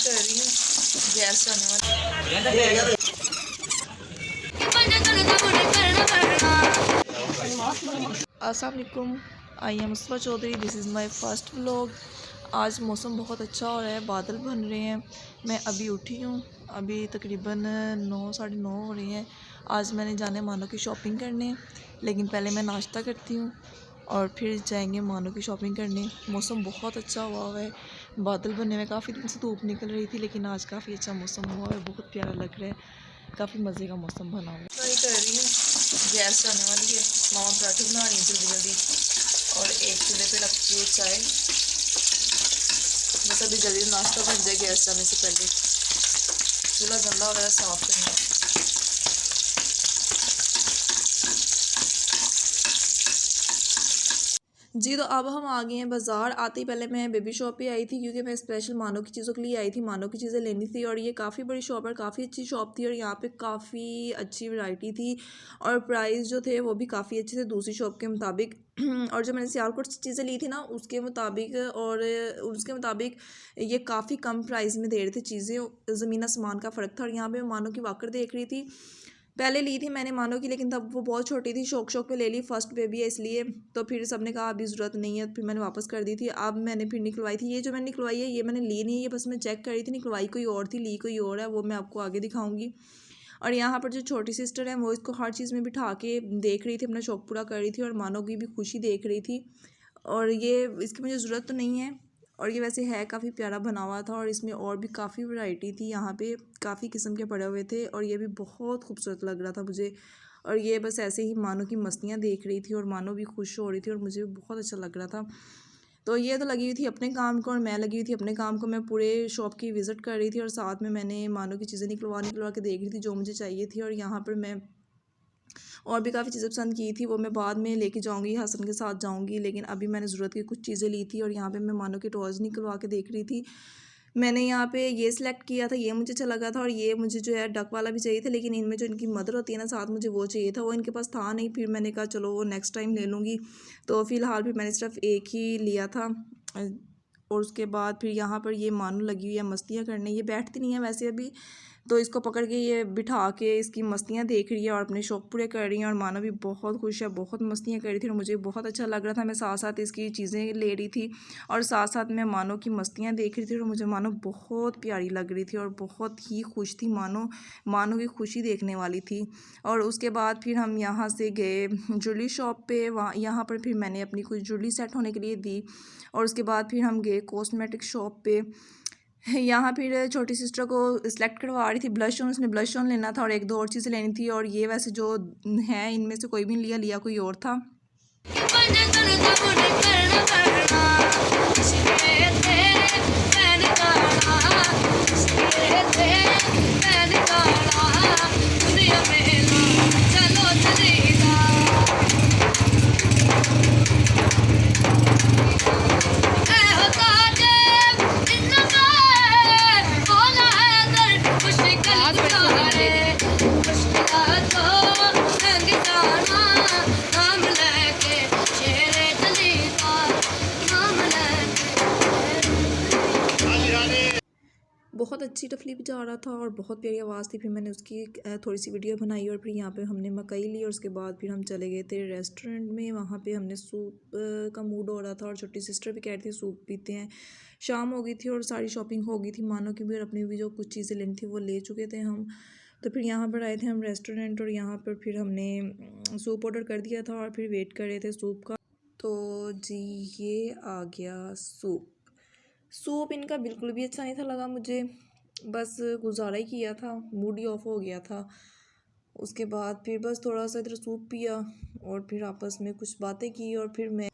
कर रही हूँ गैस आने वाली। अस्सलाम वालेकुम, I am Mustafa Chaudhary, this is my first vlog. आज मौसम बहुत अच्छा हो रहा है, बादल बन रहे हैं। मैं अभी उठी हूँ, अभी तकरीबन 9 साढ़े 9 हो रही हैं। आज मैंने जाना मानो की शॉपिंग करने, लेकिन पहले मैं नाश्ता करती हूँ और फिर जाएंगे मानो की शॉपिंग करने। मौसम बहुत अच्छा हुआ है, बादल बनने में काफ़ी दिन से धूप निकल रही थी, लेकिन आज काफ़ी अच्छा मौसम हुआ है, बहुत प्यारा लग रहा है, काफ़ी मज़े का मौसम बना हुआ है। ट्राई कर रही हूँ, गैस आने वाली है, मामा पराठे बना रही है जल्दी जल्दी, और एक चूल्हे पे रखती हूँ चाय। बस अभी जल्दी नाश्ता बन जाए गैस जाने से पहले। चूल्हा गंदा हो रहा है, साफ करना। जी तो अब हम आ गए हैं बाज़ार। आते ही पहले मैं बेबी शॉप पे आई थी, क्योंकि मैं स्पेशल मानो की चीज़ों के लिए आई थी, मानो की चीज़ें लेनी थी। और ये काफ़ी बड़ी शॉप है, काफ़ी अच्छी शॉप थी, और यहाँ पे काफ़ी अच्छी वैरायटी थी, और प्राइस जो थे वो भी काफ़ी अच्छे थे दूसरी शॉप के मुताबिक। और जो मैंने सियालकोट से चीज़ें ली थी ना उसके मुताबिक, और उसके मुताबिक ये काफ़ी कम प्राइस में दे रहे थे चीज़ें, ज़मीन आसमान का फ़र्क था। और यहाँ पर मानो की वाकर देख रही थी, पहले ली थी मैंने मानो की, लेकिन तब वो बहुत छोटी थी, शौक पे ले ली, फर्स्ट बेबी है इसलिए। तो फिर सबने कहा अभी ज़रूरत नहीं है, फिर मैंने वापस कर दी थी। अब मैंने फिर निकलवाई थी, ये जो मैंने निकलवाई है ये मैंने ली नहीं है, ये बस मैं चेक कर रही थी, निकलवाई कोई और थी, ली कोई और है, वो मैं आपको आगे दिखाऊंगी। और यहाँ पर जो छोटी सिस्टर है वो इसको हर चीज़ में बिठा के देख रही थी, अपना शौक पूरा कर रही थी, और मानो की भी खुशी देख रही थी। और ये इसकी मुझे ज़रूरत तो नहीं है, और ये वैसे है काफ़ी प्यारा बना हुआ था, और इसमें और भी काफ़ी वैरायटी थी, यहाँ पे काफ़ी किस्म के पड़े हुए थे, और ये भी बहुत खूबसूरत लग रहा था मुझे। और ये बस ऐसे ही मानो की मस्तियाँ देख रही थी, और मानो भी खुश हो रही थी, और मुझे भी बहुत अच्छा लग रहा था। तो ये तो लगी हुई थी अपने काम को, और मैं लगी हुई थी अपने काम को। मैं पूरे शॉप की विज़िट कर रही थी, और साथ में मैंने मानो की चीज़ें निकलवा के देख रही थी जो मुझे चाहिए थी। और यहाँ पर मैं और भी काफ़ी चीज़ें पसंद की थी, वो मैं बाद में लेके जाऊंगी, हसन के साथ जाऊंगी, लेकिन अभी मैंने ज़रूरत की कुछ चीज़ें ली थी। और यहाँ पे मैं मानो की टॉयज़ निकलवा के देख रही थी। मैंने यहाँ पे ये सिलेक्ट किया था, ये मुझे अच्छा लगा था, और ये मुझे जो है डक वाला भी चाहिए था, लेकिन इनमें जो इनकी मदर होती है ना साथ, मुझे वो चाहिए था, वो इनके पास था नहीं। फिर मैंने कहा चलो वो नेक्स्ट टाइम ले लूँगी। तो फ़िलहाल फिर मैंने सिर्फ एक ही लिया था। और उसके बाद फिर यहाँ पर ये मानो लगी हुई है मस्तियाँ करने, ये बैठती नहीं है वैसे अभी, तो इसको पकड़ के ये बिठा के इसकी मस्तियाँ देख रही है और अपने शौक़ पूरे कर रही है। और मानो भी बहुत खुश है, बहुत मस्तियाँ कर रही थी, और मुझे बहुत अच्छा लग रहा था। मैं साथ साथ इसकी चीज़ें ले रही थी, और साथ साथ मैं मानो की मस्तियाँ देख रही थी, और मुझे मानो बहुत प्यारी लग रही थी, और बहुत ही खुश थी मानो। मानो की खुशी देखने वाली थी। और उसके बाद फिर हम यहाँ से गए ज्वेलरी शॉप पे, वहाँ यहाँ पर फिर मैंने अपनी कुछ ज्वेलरी सेट होने के लिए दी। और उसके बाद फिर हम गए कॉस्मेटिक शॉप पे। यहाँ फिर छोटी सिस्टर को सिलेक्ट करवा रही थी ब्लश ऑन, उसने ब्लश ऑन लेना था, और एक दो और चीज़ें लेनी थी। और ये वैसे जो है इनमें से कोई भी नहीं लिया कोई और था। बहुत अच्छी टफली बजा रहा था, और बहुत प्यारी आवाज़ थी। फिर मैंने उसकी थोड़ी सी वीडियो बनाई, और फिर यहाँ पे हमने मकई ली, और उसके बाद फिर हम चले गए थे रेस्टोरेंट में। वहाँ पे हमने सूप का मूड हो रहा था, और छोटी सिस्टर भी कह रही थी सूप पीते हैं। शाम हो गई थी और सारी शॉपिंग हो गई थी मानो की भी, और अपनी भी जो कुछ चीज़ें लेनी थी वो ले चुके थे हम। तो फिर यहाँ पर आए थे हम रेस्टोरेंट, और यहाँ पर फिर हमने सूप ऑर्डर कर दिया था, और फिर वेट कर रहे थे सूप का। तो जी ये आ गया सूप। सूप इनका बिल्कुल भी अच्छा नहीं था लगा मुझे, बस गुजारा ही किया था, मूड ही ऑफ हो गया था। उसके बाद फिर बस थोड़ा सा इधर सूप पिया, और फिर आपस में कुछ बातें की, और फिर मैं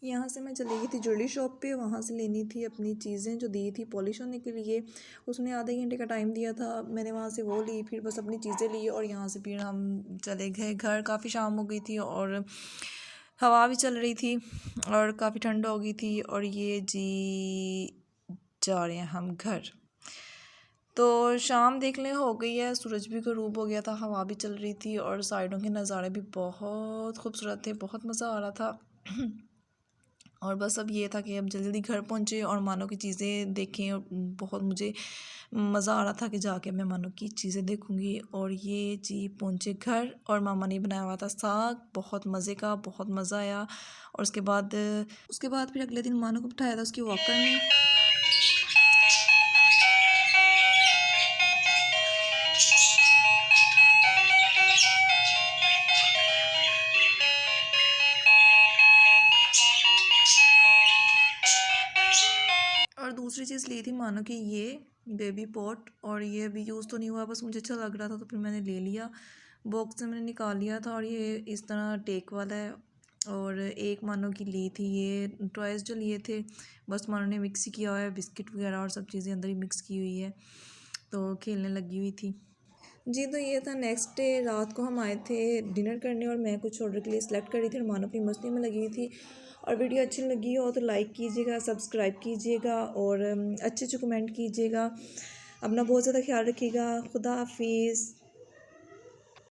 यहाँ से मैं चली गई थी ज्वेलरी शॉप पे। वहाँ से लेनी थी अपनी चीज़ें जो दी थी पॉलिश होने के लिए, उसने आधे घंटे का टाइम दिया था, मैंने वहाँ से वो ली, फिर बस अपनी चीज़ें ली, और यहाँ से फिर हम चले गए घर। काफ़ी शाम हो गई थी, और हवा भी चल रही थी, और काफ़ी ठंड हो गई थी। और ये जी जा रहे हैं हम घर। तो शाम देखने हो गई है, सूरज भी ग़रूब हो गया था, हवा भी चल रही थी, और साइडों के नज़ारे भी बहुत खूबसूरत थे, बहुत मज़ा आ रहा था। और बस अब ये था कि अब जल्दी जल्दी घर पहुँचे और मानो की चीज़ें देखें। और बहुत मुझे मज़ा आ रहा था कि जाके मैं मानो की चीज़ें देखूँगी। और ये जी पहुँचे घर और मामा ने बनाया हुआ था साग, बहुत मज़े का, बहुत मज़ा आया। और उसके बाद फिर अगले दिन मानो को बिठाया था उसकी वॉकर में। और दूसरी चीज़ ली थी मानो की ये बेबी पॉट। और ये अभी यूज़ तो नहीं हुआ, बस मुझे अच्छा लग रहा था तो फिर मैंने ले लिया। बॉक्स से मैंने निकाल लिया था और ये इस तरह टेक वाला है। और एक मानो की ली थी ये टॉयज़ जो लिए थे, बस मानो ने मिक्स ही किया हुआ है, बिस्किट वगैरह और सब चीज़ें अंदर ही मिक्स की हुई है, तो खेलने लगी हुई थी। जी तो ये था नेक्स्ट डे। रात को हम आए थे डिनर करने और मैं कुछ ऑर्डर के लिए सिलेक्ट कर रही थी और मानो अपनी मस्ती में लगी हुई थी। और वीडियो अच्छी लगी हो तो लाइक कीजिएगा, सब्सक्राइब कीजिएगा और अच्छे अच्छे कमेंट कीजिएगा। अपना बहुत ज़्यादा ख्याल रखिएगा। खुदा हाफिज़।